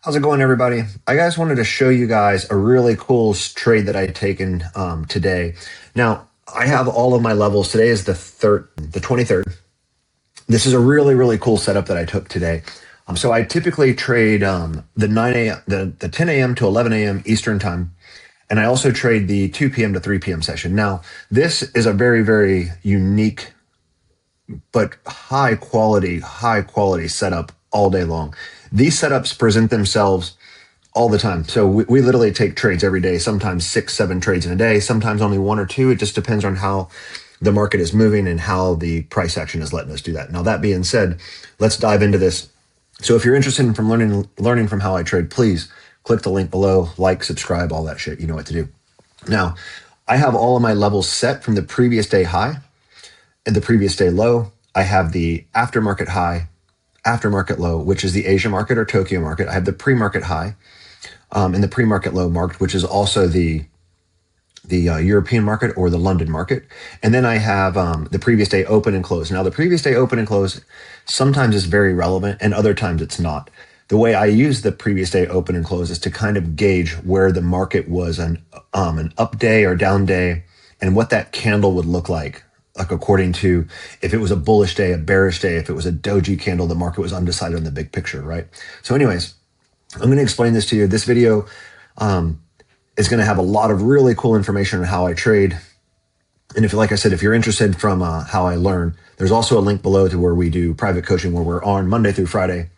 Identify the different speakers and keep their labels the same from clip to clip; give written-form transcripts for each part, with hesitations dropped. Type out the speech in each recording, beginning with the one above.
Speaker 1: How's it going, everybody? I guys wanted to show you guys a really cool trade that I had taken today. Now, I have all of my levels. Today is the 23rd. This is a really cool setup that I took today. So I typically trade the 9 a.m., the 10 a.m. to 11 a.m. Eastern time, and I also trade the 2 p.m. to 3 p.m. session. Now, this is a very unique but high quality setup all day long. These setups present themselves all the time. So we literally take trades every day, sometimes 6, 7 trades in a day, sometimes only one or two. It just depends on how the market is moving and how the price action is letting us do that. Now, that being said, let's dive into this. So if you're interested in learning from how I trade, please click the link below, like, subscribe, all that shit. You know what to do. Now, I have all of my levels set from the previous day high and the previous day low. I have the aftermarket high, aftermarket low, which is the Asia market or Tokyo market. I have the pre-market high and the pre-market low marked, which is also the European market or the London market. And then I have the previous day open and close. Now, the previous day open and close sometimes is very relevant and other times it's not. The way I use the previous day open and close is to kind of gauge where the market was an up day or down day and what that candle would look like according to if it was a bullish day, a bearish day, if it was a doji candle, the market was undecided on the big picture, right? So anyways, I'm going to explain this to you. This video is going to have a lot of really cool information on how I trade. And if, like I said, if you're interested from how I learn, there's also a link below to where we do private coaching, where we're on Monday through Friday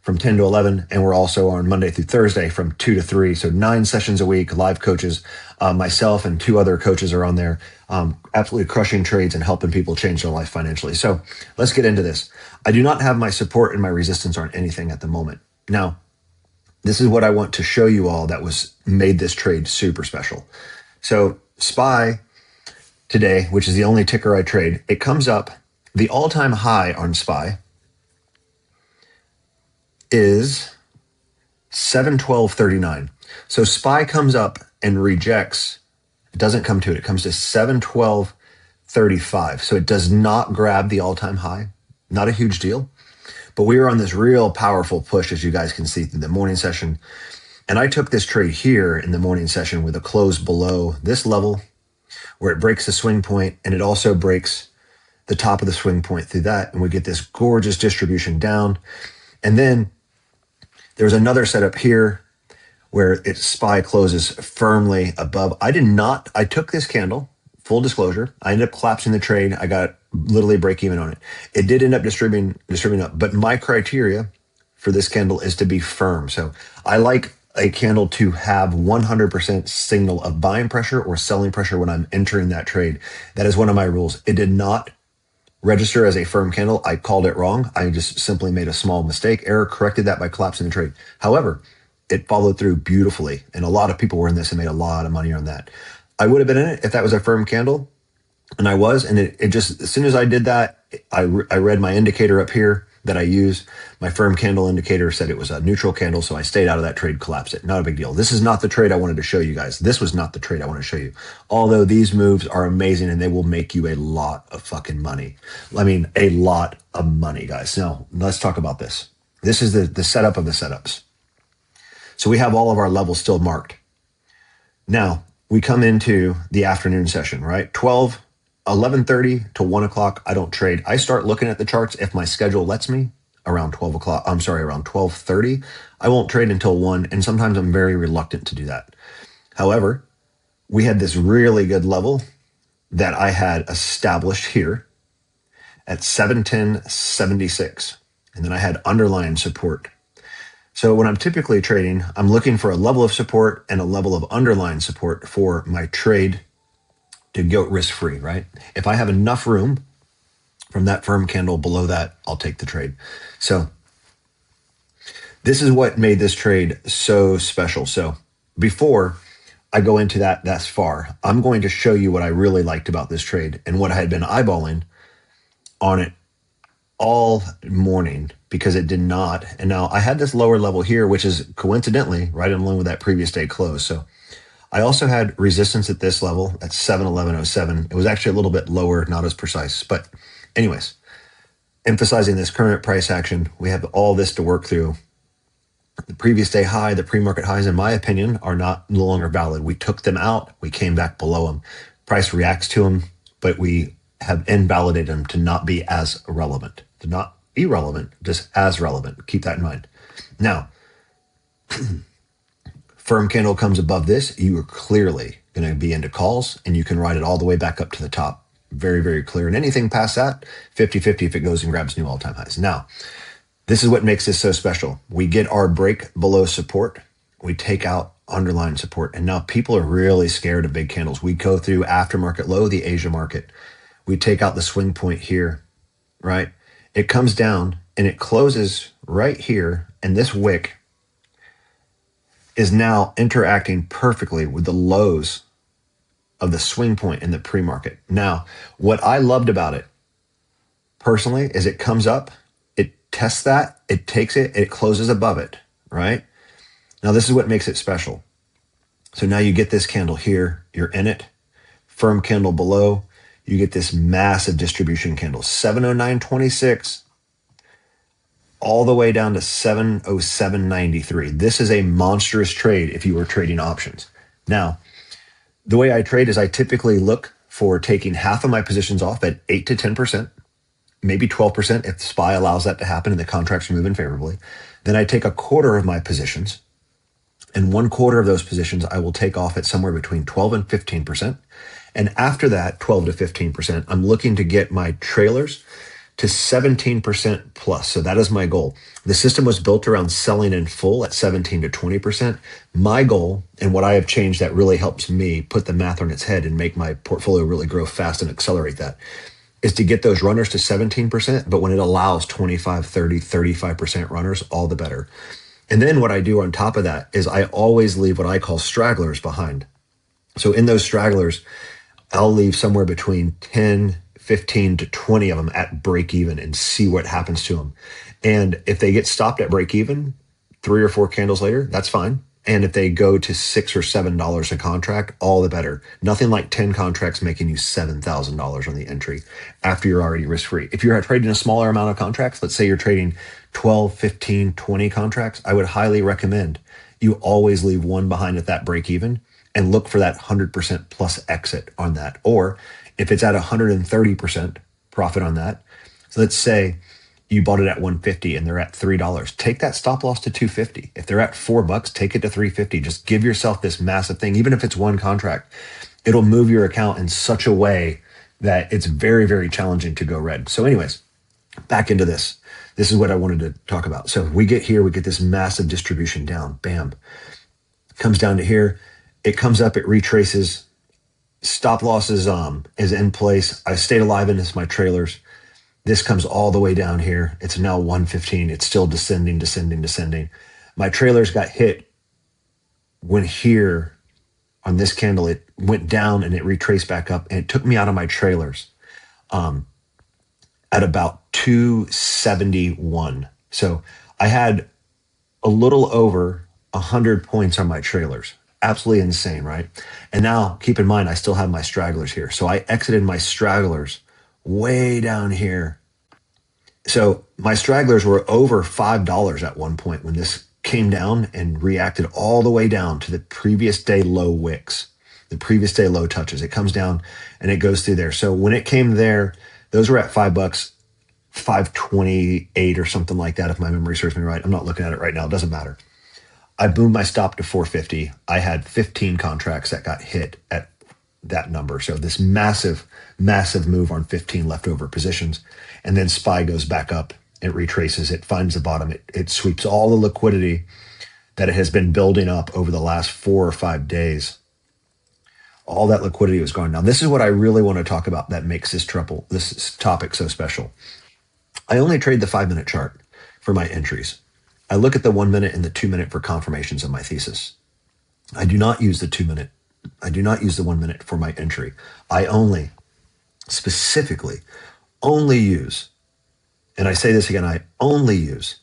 Speaker 1: from 10 to 11. And we're also on Monday through Thursday from 2 to 3. So 9 sessions a week, live coaches. Myself and 2 other coaches are on there, absolutely crushing trades and helping people change their life financially. So let's get into this. I do not have my support and my resistance on anything at the moment. Now, this is what I want to show you all that was made this trade super special. So SPY today, which is the only ticker I trade, it comes up, the all-time high on SPY is 712.39. So SPY comes up and rejects, it doesn't come to it, it comes to 712.35. So it does not grab the all-time high, not a huge deal. But we were on this real powerful push, as you guys can see through the morning session. And I took this trade here in the morning session with a close below this level where it breaks the swing point and it also breaks the top of the swing point through that. And we get this gorgeous distribution down. And then there's another setup here where SPY closes firmly above. I took this candle, full disclosure. I ended up collapsing the trade. I got literally break even on it. It did end up distributing up, but my criteria for this candle is to be firm. So I like a candle to have 100% signal of buying pressure or selling pressure when I'm entering that trade. That is one of my rules. It did not register as a firm candle. I called it wrong. I just simply made a small mistake, error, corrected that by collapsing the trade. However, it followed through beautifully. And a lot of people were in this and made a lot of money on that. I would have been in it if that was a firm candle. And I was, and it just, as soon as I did that, I read my indicator up here that I use. My firm candle indicator said it was a neutral candle. So I stayed out of that trade, collapsed it. Not a big deal. This is not the trade I wanted to show you guys. This was not the trade I want to show you. Although these moves are amazing and they will make you a lot of fucking money. I mean, a lot of money, guys. Now, let's talk about this. This is the setup of the setups. So we have all of our levels still marked. Now, we come into the afternoon session, right? 11:30 to 1 o'clock, I don't trade. I start looking at the charts if my schedule lets me around 12 o'clock. I'm sorry, around 12:30. I won't trade until 1, and sometimes I'm very reluctant to do that. However, we had this really good level that I had established here at 710.76, and then I had underlying support. So when I'm typically trading, I'm looking for a level of support and a level of underlying support for my trade to go risk-free, right? If I have enough room from that firm candle below that, I'll take the trade. So this is what made this trade so special. So before I go into that thus far, I'm going to show you what I really liked about this trade and what I had been eyeballing on it all morning because it did not. And now I had this lower level here, which is coincidentally right in line with that previous day close. So I also had resistance at this level at 711.07. It was actually a little bit lower, not as precise. But anyways, emphasizing this current price action, we have all this to work through. The previous day high, the pre-market highs, in my opinion, are no longer valid. We took them out. We came back below them. Price reacts to them, but we have invalidated them to not be as relevant, to not irrelevant, just as relevant. Keep that in mind. Now, firm candle comes above this, you are clearly going to be into calls, and you can ride it all the way back up to the top. Very, very clear. And anything past that, 50-50 if it goes and grabs new all-time highs. Now, this is what makes this so special. We get our break below support. We take out underlying support. And now people are really scared of big candles. We go through aftermarket low, the Asia market. We take out the swing point here, right? It comes down and it closes right here. And this wick is now interacting perfectly with the lows of the swing point in the pre-market. Now, what I loved about it personally is it comes up, test that, it takes it, it closes above it, right? Now, this is what makes it special. So now you get this candle here, you're in it, firm candle below, you get this massive distribution candle, 709.26, all the way down to 707.93. This is a monstrous trade if you were trading options. Now, the way I trade is I typically look for taking half of my positions off at 8 to 10%. Maybe 12% if the SPY allows that to happen and the contracts are moving favorably. Then I take a quarter of my positions, and 1/4 of those positions I will take off at somewhere between 12 and 15%. And after that, 12 to 15%, I'm looking to get my trailers to 17% plus. So that is my goal. The system was built around selling in full at 17 to 20%. My goal, and what I have changed that really helps me put the math on its head and make my portfolio really grow fast and accelerate that, is to get those runners to 17%, but when it allows 25, 30, 35% runners, all the better. And then what I do on top of that is I always leave what I call stragglers behind. So in those stragglers, I'll leave somewhere between 10, 15 to 20 of them at break even and see what happens to them. And if they get stopped at break even 3 or 4 candles later, that's fine. And if they go to $6 or $7 a contract, all the better. Nothing like 10 contracts making you $7,000 on the entry after you're already risk-free. If you're trading a smaller amount of contracts, let's say you're trading 12, 15, 20 contracts, I would highly recommend you always leave one behind at that break even and look for that 100% plus exit on that. Or if it's at 130% profit on that, so let's say you bought it at 150 and they're at $3. Take that stop loss to 250. If they're at $4, take it to 350. Just give yourself this massive thing. Even if it's one contract, it'll move your account in such a way that it's very, very challenging to go red. So anyways, back into this. This is what I wanted to talk about. So we get here, we get this massive distribution down, bam. Comes down to here. It comes up, it retraces. Stop loss is in place. I stayed alive in this, my trailers. This comes all the way down here. It's now 115. It's still descending. My trailers got hit when here on this candle, it went down and it retraced back up, and it took me out of my trailers at about 271. So I had a little over 100 points on my trailers. Absolutely insane, right? And now keep in mind, I still have my stragglers here. So I exited my stragglers way down here. So my stragglers were over $5 at one point when this came down and reacted all the way down to the previous day low wicks, the previous day low touches. It comes down and it goes through there. So when it came there, those were at $5, 528 or something like that, if my memory serves me right. I'm not looking at it right now. It doesn't matter. I boomed my stop to 450. I had 15 contracts that got hit at that number. So this massive, massive move on 15 leftover positions. And then SPY goes back up, it retraces, it finds the bottom, it sweeps all the liquidity that it has been building up over the last 4 or 5 days. All that liquidity was gone. Now, this is what I really want to talk about that makes this topic so special. I only trade the 5-minute chart for my entries. I look at the 1 minute and the 2 minute for confirmations of my thesis. I do not use the 2 minute. I do not use the 1 minute for my entry. I only, specifically, only use, and I say this again, I only use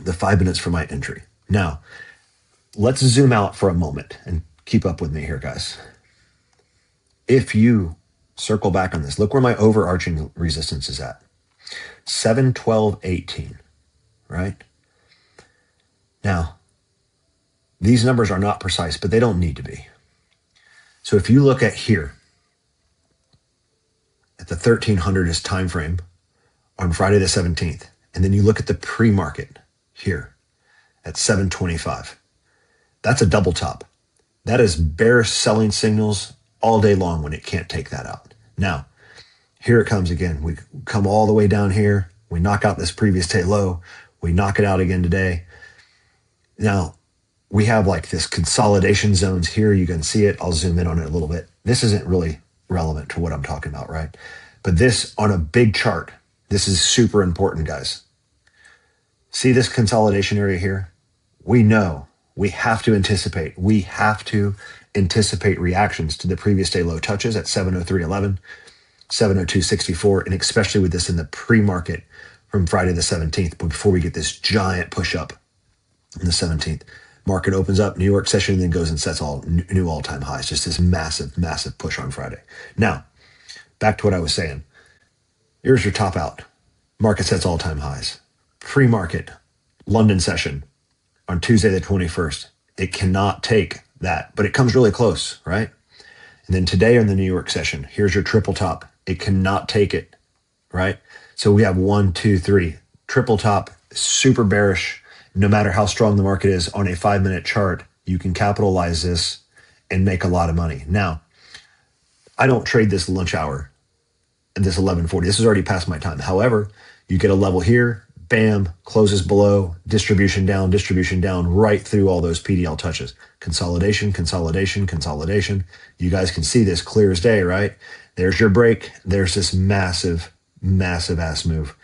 Speaker 1: the 5 minutes for my entry. Now, let's zoom out for a moment and keep up with me here, guys. If you circle back on this, look where my overarching resistance is at. 712.18, right? Now, these numbers are not precise, but they don't need to be. So if you look at here, at the 1300 time frame on Friday the 17th, and then you look at the pre-market here at 725, that's a double top. That is bearish selling signals all day long when it can't take that out. Now, here it comes again. We come all the way down here. We knock out this previous day low. We knock it out again today. Now, we have like this consolidation zones here. You can see it. I'll zoom in on it a little bit. This isn't really relevant to what I'm talking about, right? But this on a big chart, this is super important, guys. See this consolidation area here? We know we have to anticipate. We have to anticipate reactions to the previous day low touches at 703.11, 702.64, and especially with this in the pre-market from Friday the 17th, before we get this giant push up on the 17th. Market opens up, New York session, and then goes and sets all new all-time highs. Just this massive, massive push on Friday. Now, back to what I was saying. Here's your top out. Market sets all-time highs. Pre-market, London session on Tuesday the 21st. It cannot take that, but it comes really close, right? And then today on the New York session, here's your triple top. It cannot take it, right? So we have 1, 2, 3. Triple top, super bearish. No matter how strong the market is on a 5-minute chart, you can capitalize this and make a lot of money. Now, I don't trade this lunch hour and this 11:40. This is already past my time. However, you get a level here, bam, closes below, distribution down, right through all those PDL touches. Consolidation, consolidation, consolidation. You guys can see this clear as day, right? There's your break. There's this massive, massive ass move.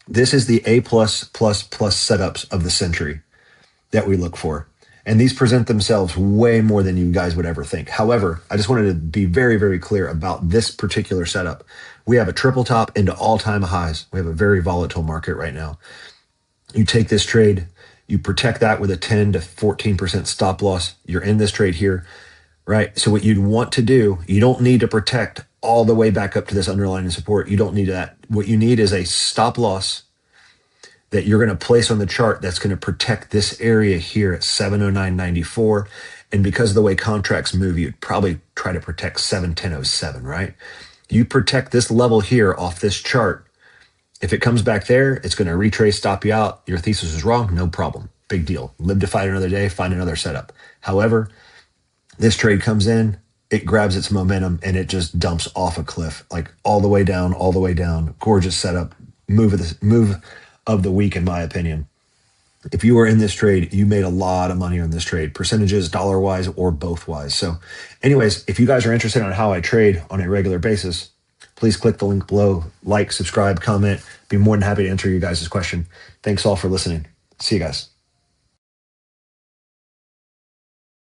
Speaker 1: This is the A+++ setups of the century that we look for. And these present themselves way more than you guys would ever think. However, I just wanted to be very, very clear about this particular setup. We have a triple top into all-time highs. We have a very volatile market right now. You take this trade, you protect that with a 10 to 14% stop loss. You're in this trade here, right? So what you'd want to do, you don't need to protect all the way back up to this underlying support. You don't need that. What you need is a stop loss that you're going to place on the chart that's going to protect this area here at 709.94. And because of the way contracts move, you'd probably try to protect 710.07, right? You protect this level here off this chart. If it comes back there, it's going to retrace, stop you out. Your thesis is wrong, no problem. Big deal. Live to fight another day, find another setup. However, this trade comes in, it grabs its momentum, and it just dumps off a cliff, like all the way down, all the way down. Gorgeous setup. Move of the week, in my opinion. If you were in this trade, you made a lot of money on this trade, percentages, dollar-wise, or both-wise. So anyways, if you guys are interested on how I trade on a regular basis, please click the link below, like, subscribe, comment. Be more than happy to answer you guys' question. Thanks all for listening. See you guys.